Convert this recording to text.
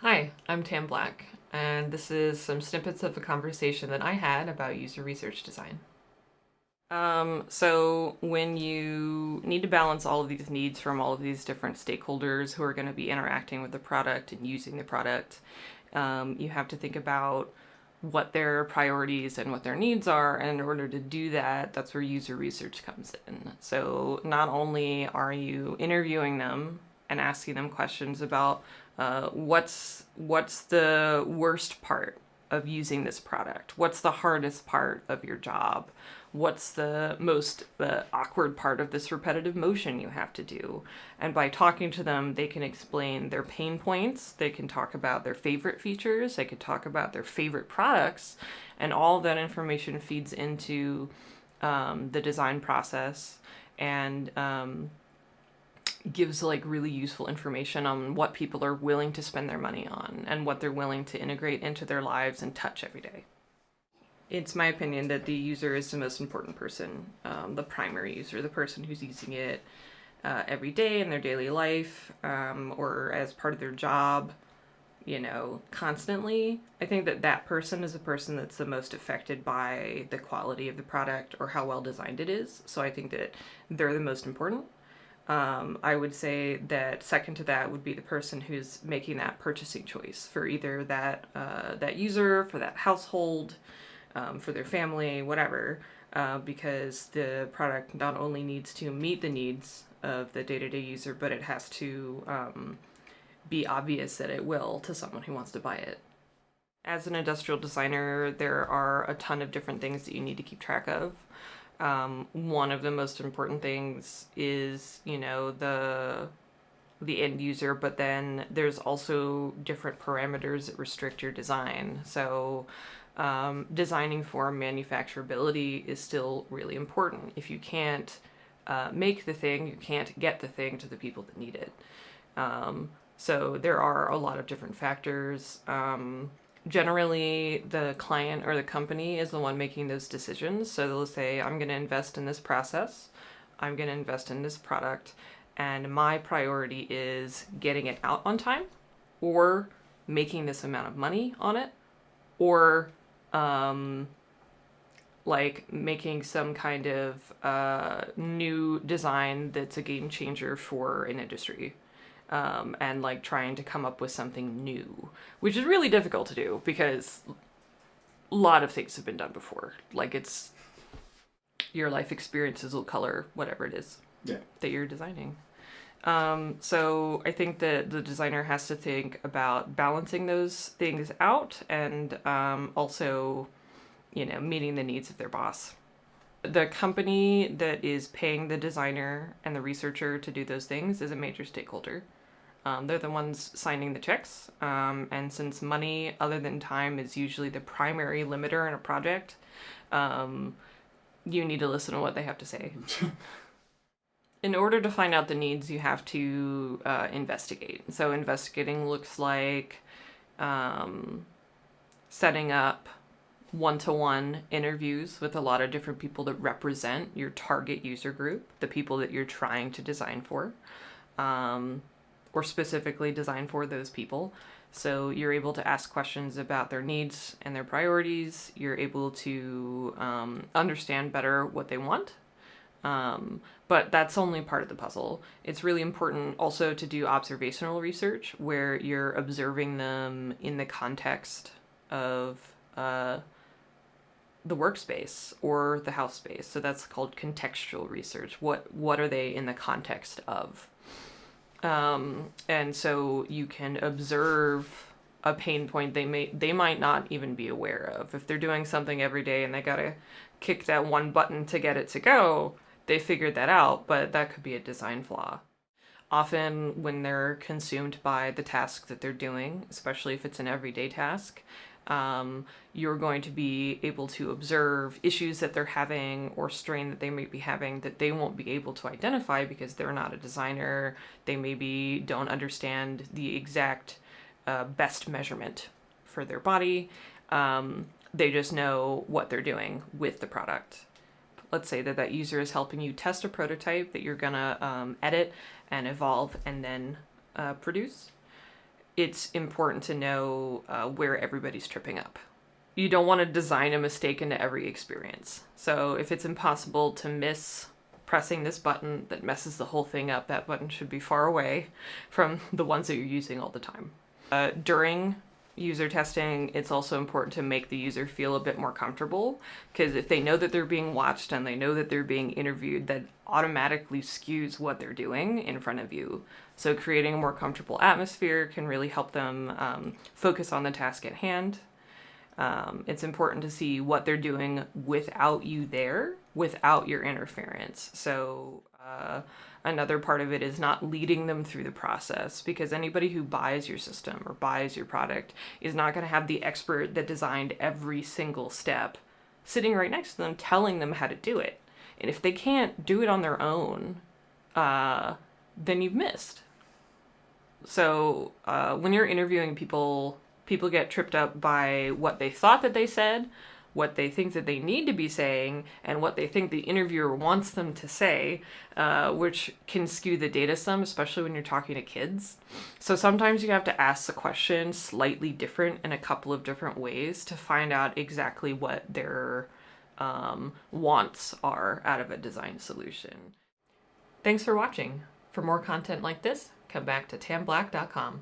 Hi, I'm Tam Black, and this is some snippets of a conversation that I had about user research design. So when you need to balance all of these needs from all of these different stakeholders who are going to be interacting with the product and using the product, you have to think about what their priorities and what their needs are. And in order to do that, that's where user research comes in. So not only are you interviewing them and asking them questions about what's the worst part of using this product, what's the hardest part of your job, what's the most awkward part of this repetitive motion you have to do. And by talking to them, they can explain their pain points, they can talk about their favorite features, they can talk about their favorite products, and all that information feeds into the design process and gives like really useful information on what people are willing to spend their money on and what they're willing to integrate into their lives and touch every day. It's my opinion that the user is the most important person, the primary user, the person who's using it every day in their daily life, or as part of their job, constantly. I think that that person is the person that's the most affected by the quality of the product or how well designed it is. So I think that they're the most important. I would say that second to that would be the person who's making that purchasing choice for either that user, for that household, for their family, whatever, because the product not only needs to meet the needs of the day-to-day user, but it has to be obvious that it will to someone who wants to buy it. As an industrial designer, there are a ton of different things that you need to keep track of. One of the most important things is, the end user, but then there's also different parameters that restrict your design. So designing for manufacturability is still really important. If you can't make the thing, you can't get the thing to the people that need it. So there are a lot of different factors. Generally, the client or the company is the one making those decisions. So they'll say, I'm going to invest in this process, I'm going to invest in this product, and my priority is getting it out on time, or making this amount of money on it, or like making some kind of new design that's a game changer for an industry. And like trying to come up with something new, which is really difficult to do because a lot of things have been done before. Like it's your life experiences will color whatever it is that you're designing. So I think that the designer has to think about balancing those things out and also, meeting the needs of their boss. The company that is paying the designer and the researcher to do those things is a major stakeholder. They're the ones signing the checks. And since money, other than time, is usually the primary limiter in a project, you need to listen to what they have to say. In order to find out the needs, you have to investigate. So investigating looks like setting up one-to-one interviews with a lot of different people that represent your target user group, the people that you're trying to design for, or specifically design for those people. So you're able to ask questions about their needs and their priorities. You're able to understand better what they want. But that's only part of the puzzle. It's really important also to do observational research where you're observing them in the context of the workspace or the house space. So that's called contextual research. What are they in the context of? And so you can observe a pain point they might not even be aware of. If they're doing something every day and they gotta kick that one button to get it to go, they figured that out, but that could be a design flaw. Often when they're consumed by the task that they're doing, especially if it's an everyday task, you're going to be able to observe issues that they're having or strain that they might be having that they won't be able to identify because they're not a designer. They maybe don't understand the exact best measurement for their body. They just know what they're doing with the product. Let's say that user is helping you test a prototype that you're gonna edit and evolve and then produce. it's important to know where everybody's tripping up. You don't want to design a mistake into every experience. So if it's impossible to miss pressing this button that messes the whole thing up, that button should be far away from the ones that you're using all the time. During user testing, it's also important to make the user feel a bit more comfortable, because if they know that they're being watched and they know that they're being interviewed, that automatically skews what they're doing in front of you. So creating a more comfortable atmosphere can really help them focus on the task at hand. It's important to see what they're doing without you there, without your interference. So another part of it is not leading them through the process, because anybody who buys your system or buys your product is not going to have the expert that designed every single step sitting right next to them telling them how to do it. And if they can't do it on their own, then you've missed. So when you're interviewing people, people get tripped up by what they thought that they said, what they think that they need to be saying, and what they think the interviewer wants them to say, which can skew the data some, especially when you're talking to kids. So sometimes you have to ask the question slightly different in a couple of different ways to find out exactly what their wants are out of a design solution. Thanks for watching. For more content like this, come back to tamblack.com.